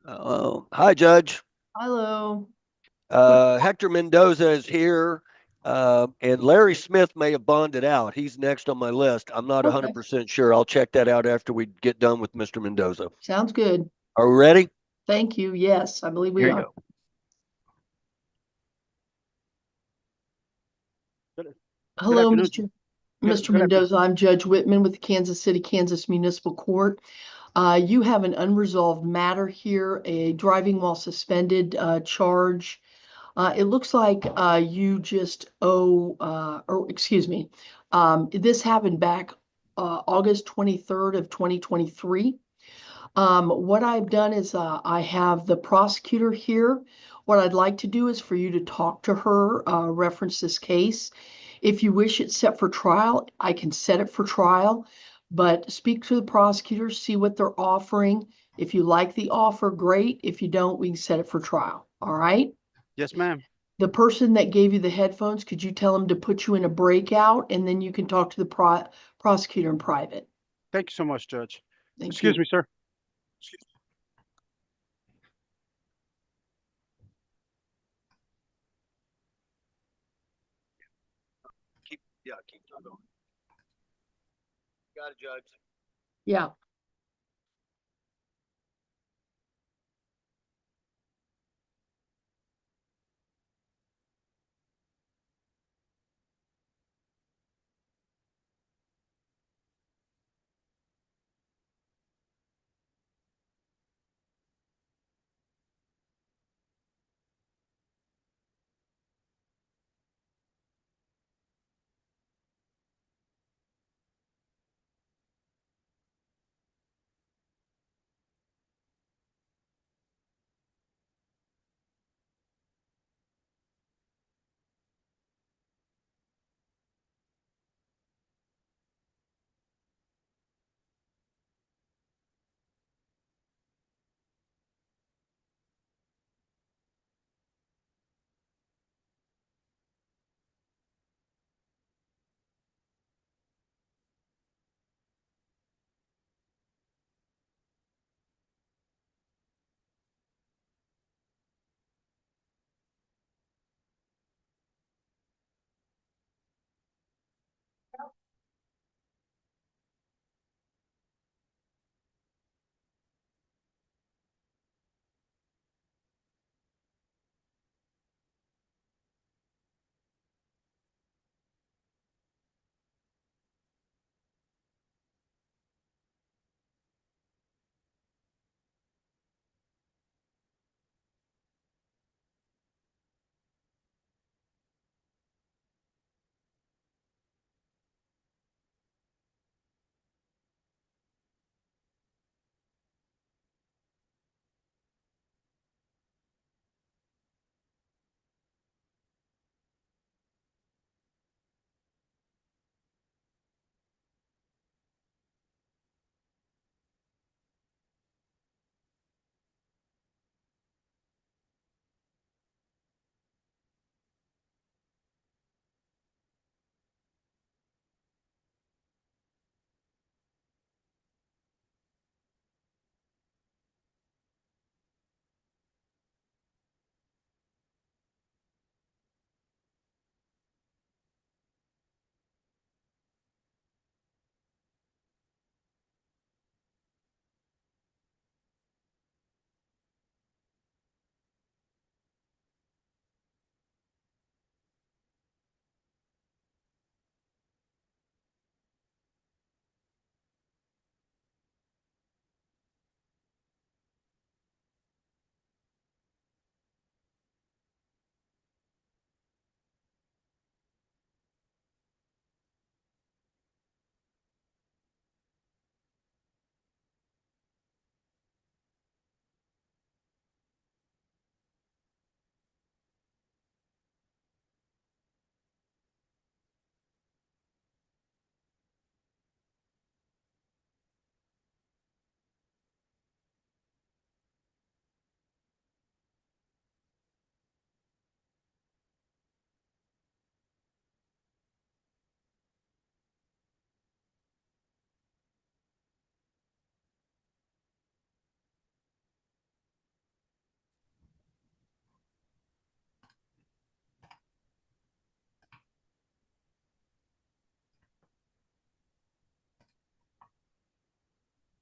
Hi, Judge. Hello. Hector Mendoza is here, and Larry Smith may have bonded out. He's next on my list. I'm not Okay. 100% sure. I'll check that out after we get done with Mr. Mendoza. Sounds good. Are we ready? Thank you. Yes, I believe we Here you are. go. Good, good Hello, afternoon. Mr. Good afternoon. Mendoza. I'm Judge Whitman with the Kansas City, Kansas Municipal Court. You have an unresolved matter here, a driving while suspended charge. It looks like you just owe, or excuse me, this happened back August 23rd of 2023. What I've done is I have the prosecutor here. What I'd like to do is for you to talk to her, reference this case. If you wish it set for trial, I can set it for trial, but speak to the prosecutor, see what they're offering. If you like the offer, great. If you don't, we can set it for trial. All right? Yes, ma'am. The person that gave you the headphones, could you tell them to put you in a breakout and then you can talk to the prosecutor in private? Thank you so much, Judge. Thank Excuse you. me, sir. Keep going. Got it, Judge. Yeah.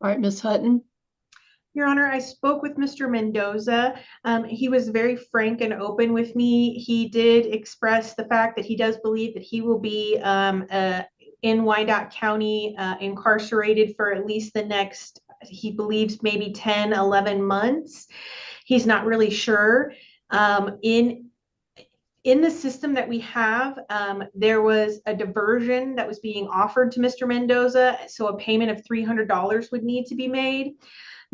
All right, Ms. Hutton. Your Honor, I spoke with Mr. Mendoza. He was very frank and open with me. He did express the fact that he does believe that he will be in Wyandotte County incarcerated for at least the next, he believes maybe 10, 11 months. He's not really sure. In the system that we have, there was a diversion that was being offered to Mr. Mendoza. So a payment of $300 would need to be made.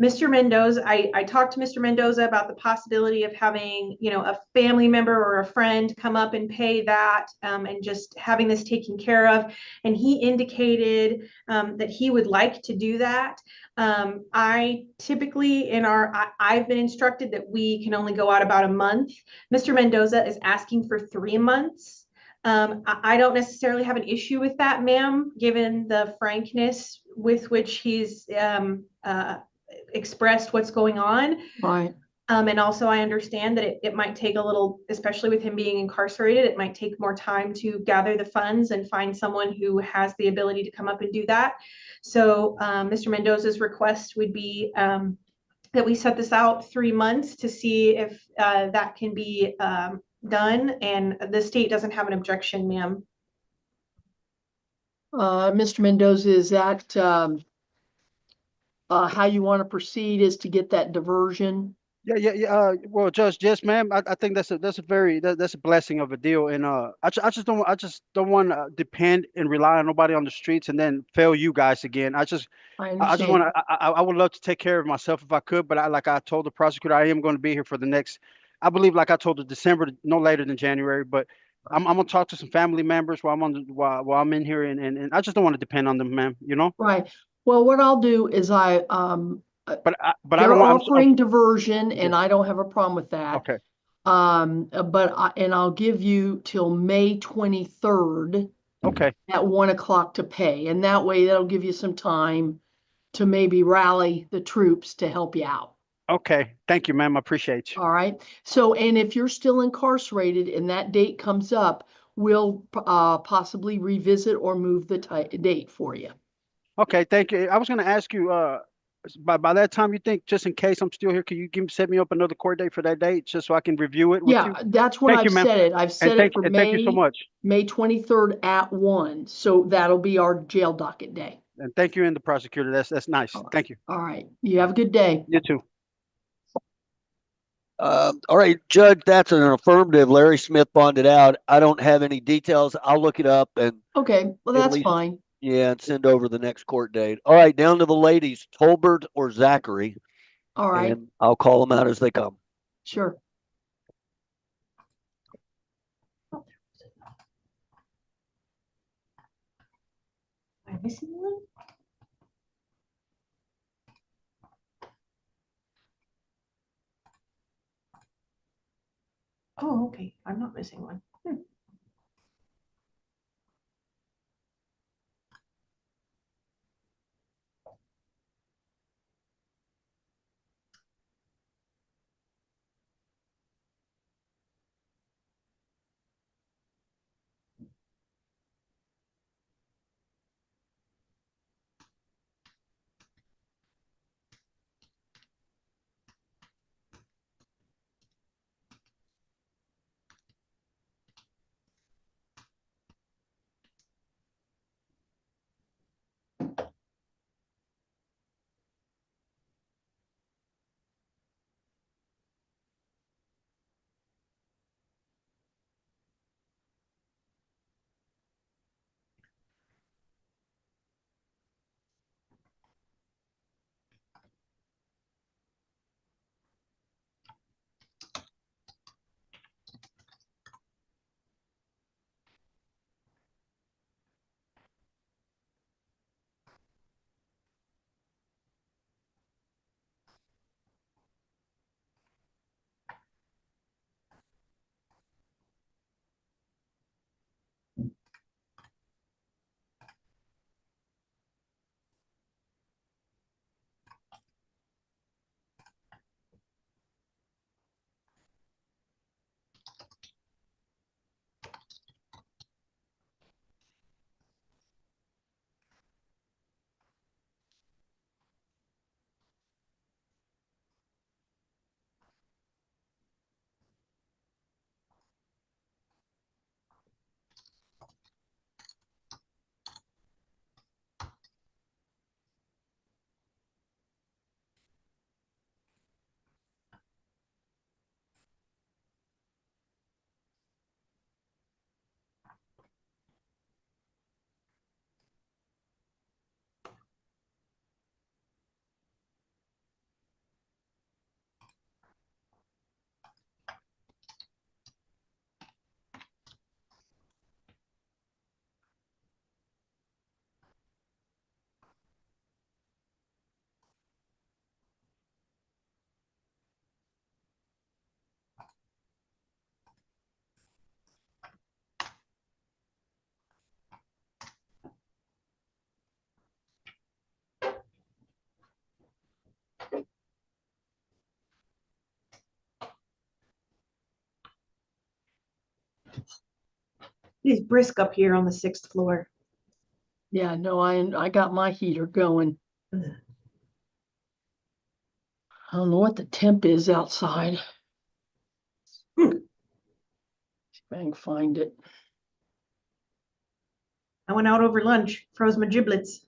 Mr. Mendoza, I talked to Mr. Mendoza about the possibility of having, a family member or a friend come up and pay that, and just having this taken care of. And he indicated that he would like to do that. I typically I've been instructed that we can only go out about a month. Mr. Mendoza is asking for 3 months. I don't necessarily have an issue with that, ma'am, given the frankness with which he's expressed what's going on. Right. And also I understand that it might take a little, especially with him being incarcerated, it might take more time to gather the funds and find someone who has the ability to come up and do that. So Mr. Mendoza's request would be that we set this out 3 months to see if that can be done. And the state doesn't have an objection, ma'am. Mr. Mendoza, is that how you want to proceed, is to get that diversion? Yeah. Well, Judge, yes, ma'am. I think that's a blessing of a deal, and I just don't want to depend and rely on nobody on the streets and then fail you guys again. I I just understand. want to. I would love to take care of myself if I could, but like I told the prosecutor, I am going to be here for the next. I believe, like I told the December, no later than January. But I'm gonna talk to some family members while while I'm in here, and I just don't want to depend on them, ma'am. You know. Right. Well, what I'll do is But I they're don't want. offering diversion, Yeah. and I don't have a problem with that. Okay. And I'll give you till May 23rd Okay. at 1 o'clock to pay. And that way that'll give you some time to maybe rally the troops to help you out. Okay. Thank you, ma'am. I appreciate you. All right. So, and if you're still incarcerated and that date comes up, we'll possibly revisit or move the date for you. Okay. Thank you. I was going to ask you. By that time, you think, just in case I'm still here, can you set me up another court date for that date, just so I can review it with Yeah, you? that's when Thank you, I've ma'am. set it. I've set it for And thank you so much. May 23rd at 1. So that'll be our jail docket day. And thank you, and the prosecutor. That's nice. All right. Thank you. All right. You have a good day. You too. All right, Judge, that's an affirmative. Larry Smith bonded out. I don't have any details. I'll look it up and Okay. Well, at that's least, fine. yeah, and send over the next court date. All right, down to the ladies, Tolbert or Zachary, All right. and I'll call them out as they come. Sure. Am I missing one? Oh, okay. I'm not missing one. It is brisk up here on the 6th floor. Yeah, no, I got my heater going. I don't know what the temp is outside. Hmm. See if I can find it. I went out over lunch, froze my giblets.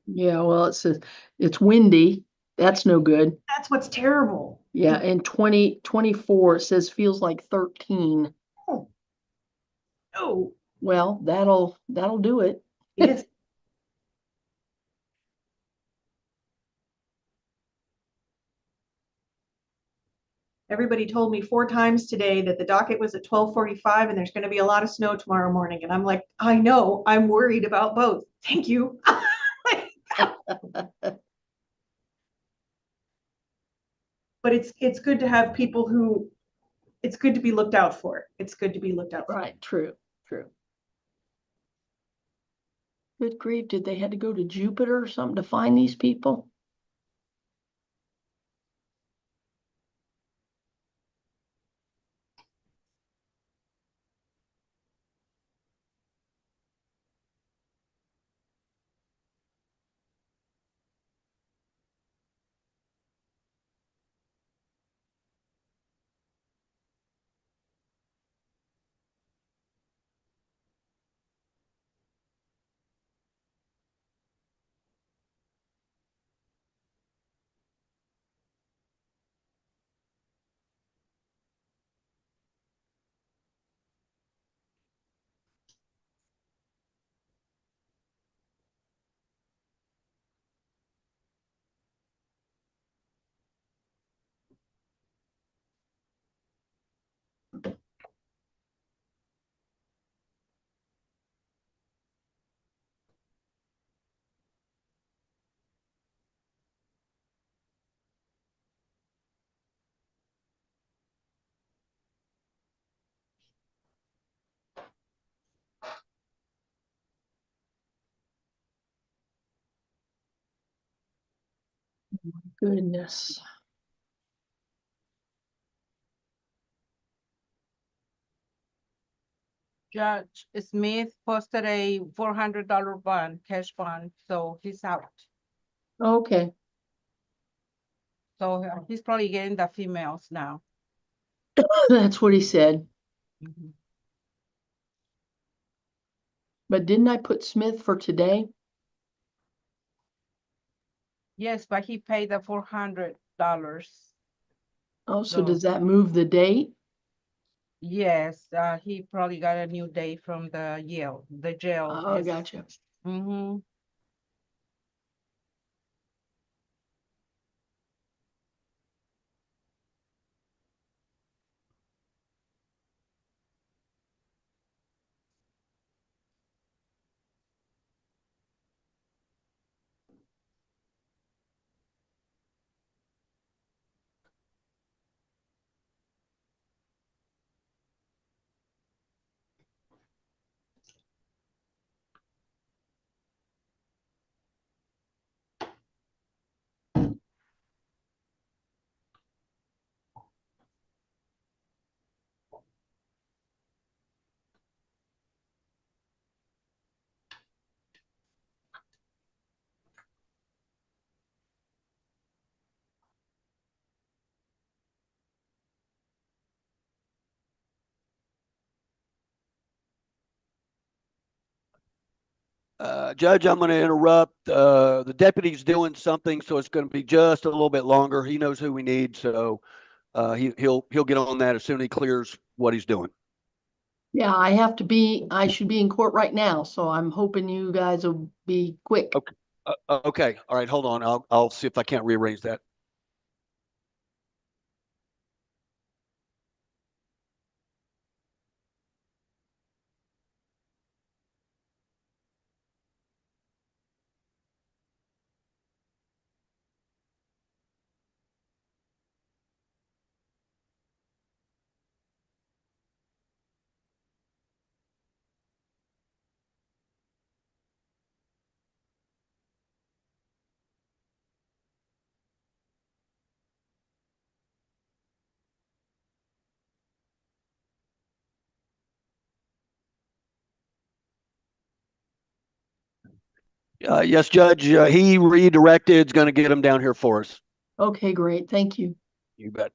Yeah, well, it says it's windy. That's no good. That's what's terrible. Yeah, and 2024 it says feels like 13. Oh, Well, that'll do it. yes. Everybody told me 4 times today that the docket was at 12:45 and there's going to be a lot of snow tomorrow morning. And I'm like, I know, I'm worried about both. Thank you. But it's good to have people who it's good to be looked out for. It's good to be looked out for. Right, true. Good grief, did they had to go to Jupiter or something to find these people? Goodness. Judge Smith posted a $400 bond, cash bond, so he's out. Okay, So he's probably getting the females now. that's what he said. Mhm. But didn't I put Smith for today? Yes, but he paid the $400. Oh, so So does that move the date? yes, he probably got a new date from the jail. The jail Oh, is. gotcha. Mm-hmm. Judge, I'm going to interrupt. The deputy's doing something, so it's going to be just a little bit longer. He knows who we need, so he'll get on that as soon as he clears what he's doing. Yeah, I should be in court right now, so I'm hoping you guys will be quick. Okay. Okay. All right. Hold on. I'll see if I can't rearrange that. Yes, Judge, he redirected, is going to get him down here for us. Okay, great. Thank you. You bet.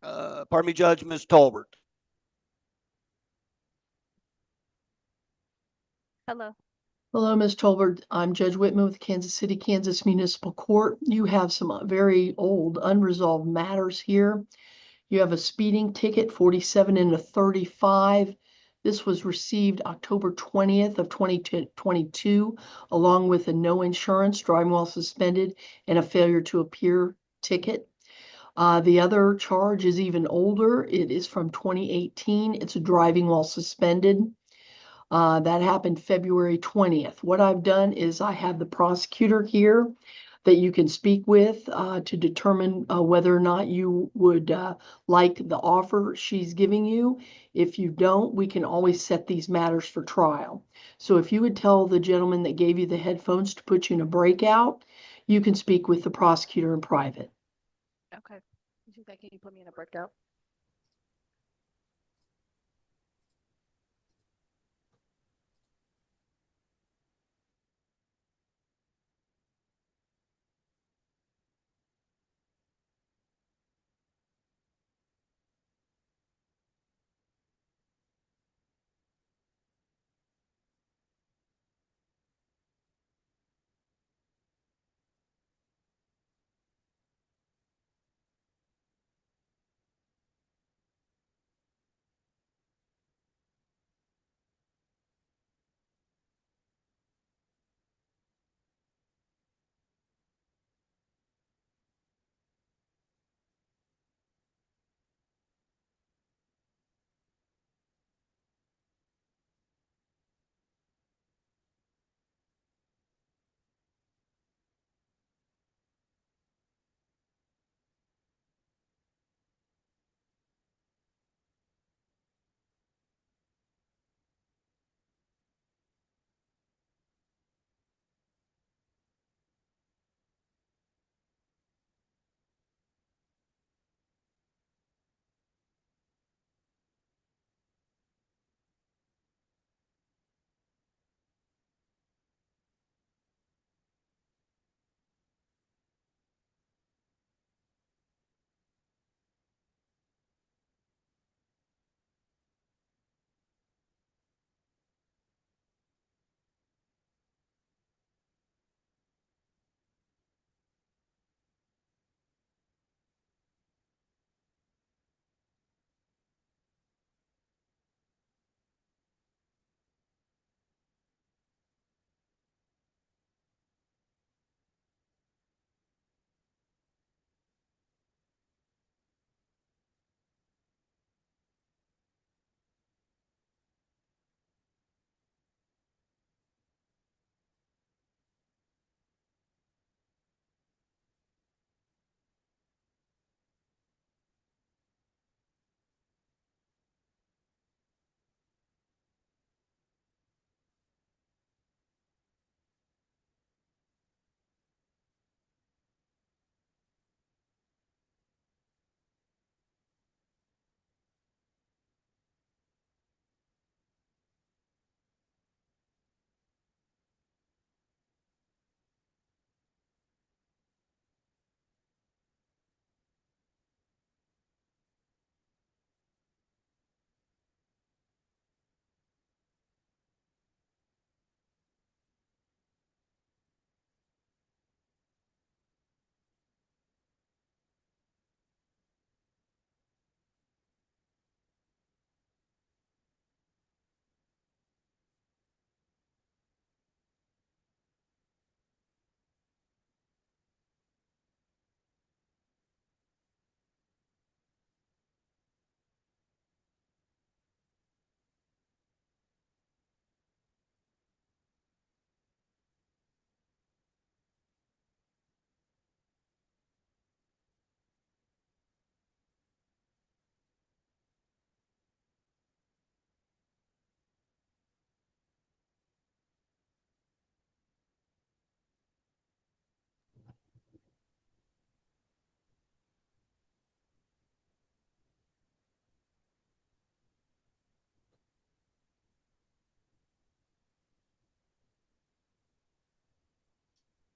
Pardon me, Judge, Ms. Tolbert. Hello. Hello, Ms. Tolbert. I'm Judge Whitman with Kansas City, Kansas Municipal Court. You have some very old unresolved matters here. You have a speeding ticket, 47 and a 35. This was received October 20th of 2022, along with a no insurance, driving while suspended, and a failure to appear ticket. The other charge is even older. It is from 2018. It's a driving while suspended. That happened February 20th. What I've done is I have the prosecutor here that you can speak with to determine whether or not you would like the offer she's giving you. If you don't, we can always set these matters for trial. So if you would tell the gentleman that gave you the headphones to put you in a breakout, you can speak with the prosecutor in private. Okay. Can you put me in a breakout?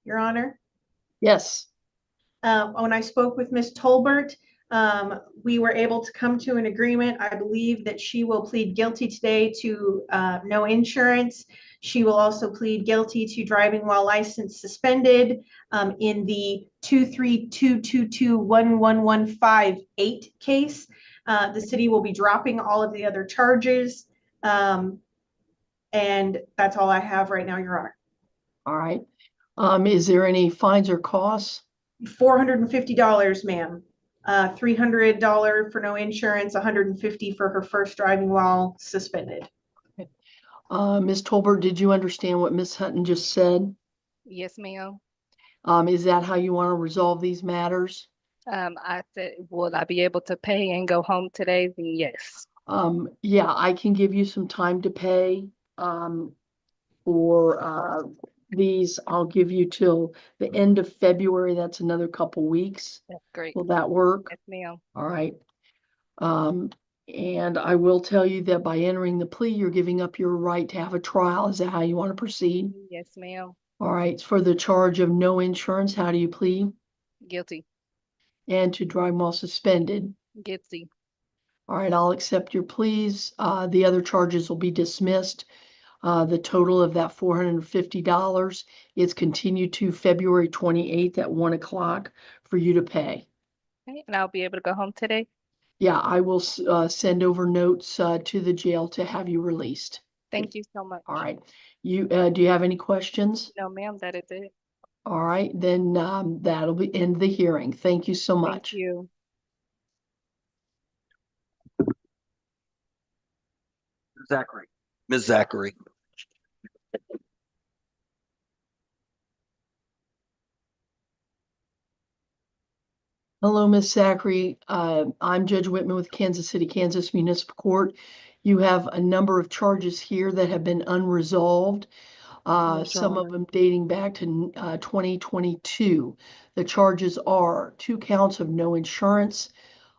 Your Honor. Yes. When I spoke with Ms. Tolbert, we were able to come to an agreement. I believe that she will plead guilty today to no insurance. She will also plead guilty to driving while license suspended in the 232221115 case. The city will be dropping all of the other charges. And that's all I have right now, Your Honor. All right. Is there any fines or costs? $450, ma'am. $300 for no insurance, $150 for her first driving while suspended. Ms. Tolbert, did you understand what Ms. Hutton just said? Yes, ma'am. Is that how you want to resolve these matters? I said, will I be able to pay and go home today? Then yes. Yeah, I can give you some time to pay. For these, I'll give you till the end of February. That's another couple weeks. That's great. Will that work? Yes, ma'am. All right. And I will tell you that by entering the plea, you're giving up your right to have a trial. Is that how you want to proceed? Yes, ma'am. All right. For the charge of no insurance, how do you plead? Guilty. And to drive while suspended. Guilty. All right. I'll accept your pleas. The other charges will be dismissed. The total of that $450 is continued to February 28th at 1 o'clock for you to pay. Okay, and I'll be able to go home today. Yeah, I will send over notes to the jail to have you released. Thank you so much. All right. You do you have any questions? No, ma'am, that is it. All right, then that'll be end the hearing. Thank you so Thank much. you. Zachary. Ms. Zachary. Hello, Miss Zachary. I'm Judge Whitman with Kansas City, Kansas Municipal Court. You have a number of charges here that have been unresolved. Some of them dating back to 2022. The charges are 2 counts of no insurance,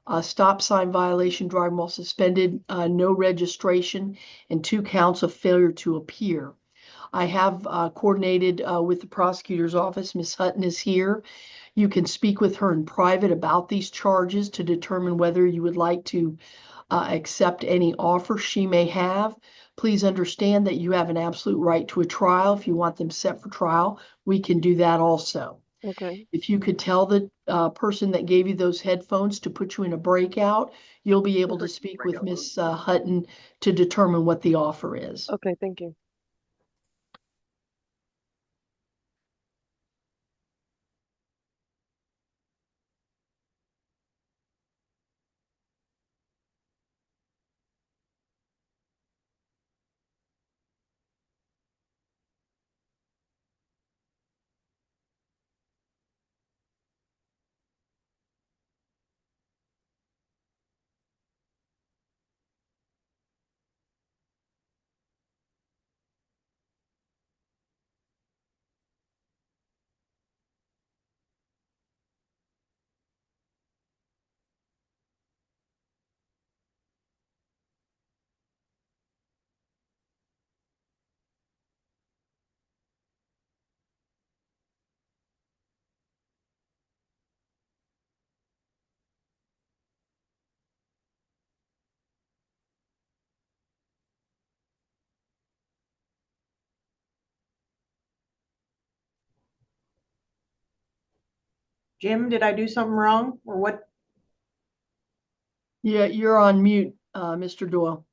a stop sign violation, driving while suspended, no registration, and 2 counts of failure to appear. I have coordinated with the prosecutor's office. Ms. Hutton is here. You can speak with her in private about these charges to determine whether you would like to accept any offer she may have. Please understand that you have an absolute right to a trial. If you want them set for trial, we can do that also. Okay. If you could tell the person that gave you those headphones to put you in a breakout, you'll be able to speak with Miss Hutton to determine what the offer is. Okay, thank you. Jim, did I do something wrong or what? Yeah, you're on mute, Mr. Doyle.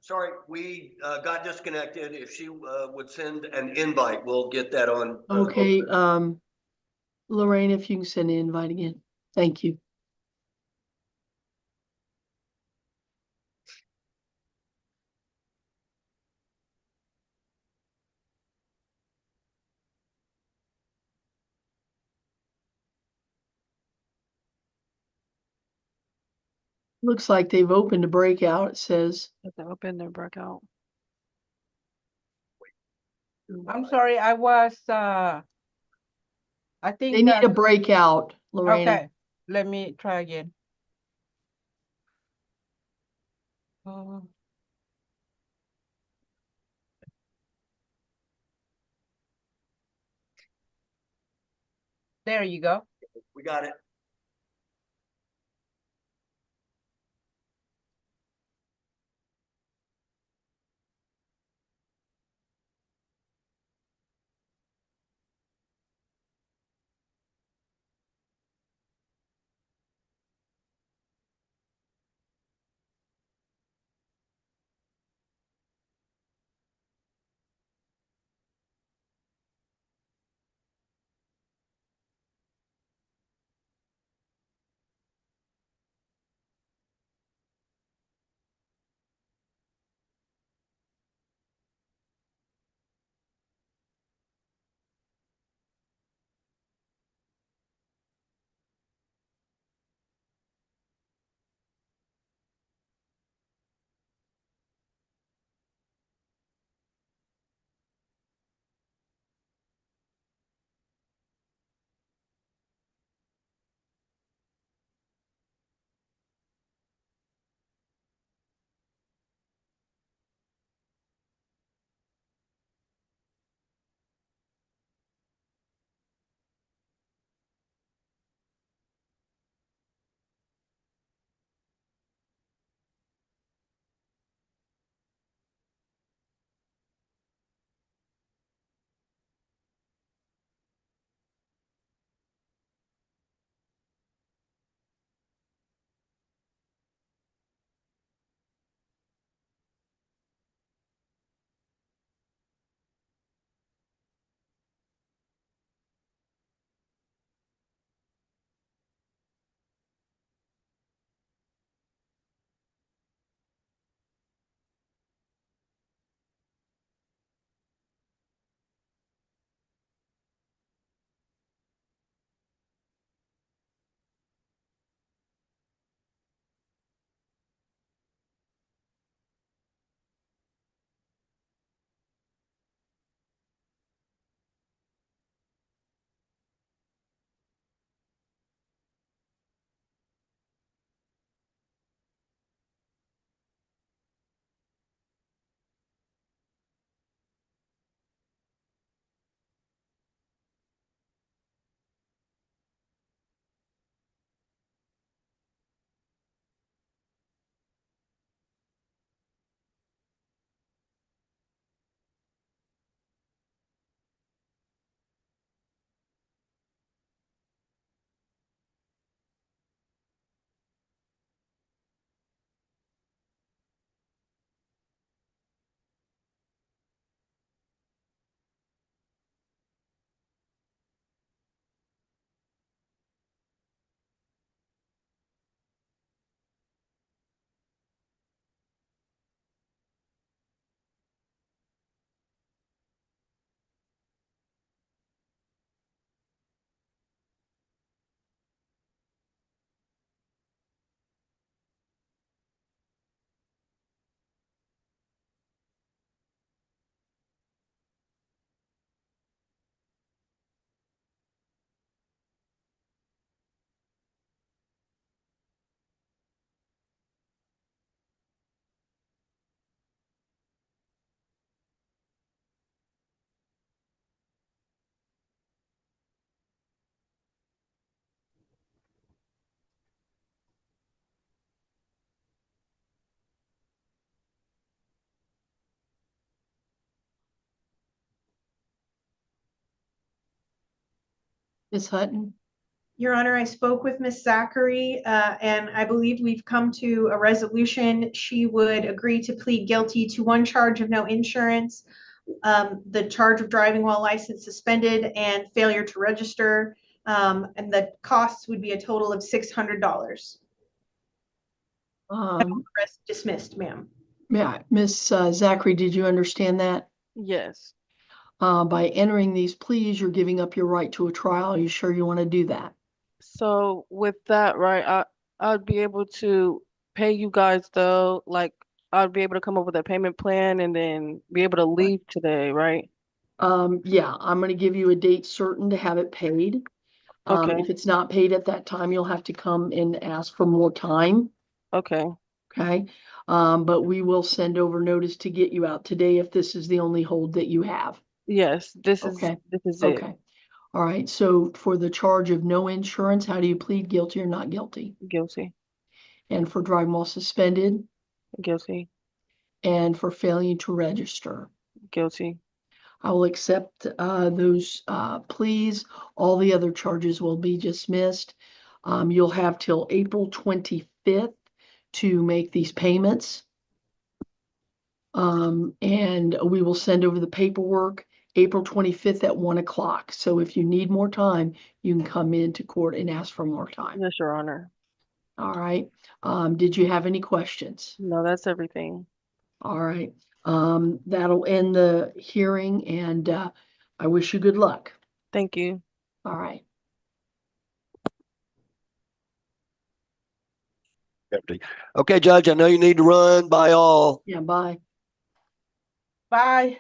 Sorry, we got disconnected. If she would send an invite, we'll get that on. Okay, Lorraine, if you can send an invite again. Thank you. Looks like they've opened a breakout, it says. They open their breakout. I'm sorry, I was, I They think need that, a breakout, Lorena. okay, let me try again. There you go. We got it. Ms. Hutton? Your Honor, I spoke with Ms. Zachary, and I believe we've come to a resolution. She would agree to plead guilty to one charge of no insurance, the charge of driving while license suspended, and failure to register. And the costs would be a total of $600. Rest dismissed, ma'am. Yeah, Ms. Zachary, did you understand that? Yes. By entering these pleas, you're giving up your right to a trial. Are you sure you want to do that? So with that, right, I'd be able to pay you guys though, like I'd be able to come up with a payment plan and then be able to leave today, right? Yeah, I'm gonna give you a date certain to have it paid. Okay, If it's not paid at that time, you'll have to come and ask for more time, okay. okay? But we will send over notice to get you out today if this is the only hold that you have. Yes, this is Okay, this is it. okay. All right, so for the charge of no insurance, how do you plead, guilty or not guilty? Guilty. And for driving while suspended, Guilty. and for failing to register? Guilty. I will accept those pleas. All the other charges will be dismissed. You'll have till April 25th to make these payments. And we will send over the paperwork April 25th at 1 o'clock. So if you need more time, you can come into court and ask for more time. Yes, Your Honor. All right. Did you have any questions? No, that's everything. All right. That'll end the hearing, and I wish you good luck. Thank you. All right. Empty. Okay, Judge, I know you need to run. Bye all. Yeah, bye. Bye.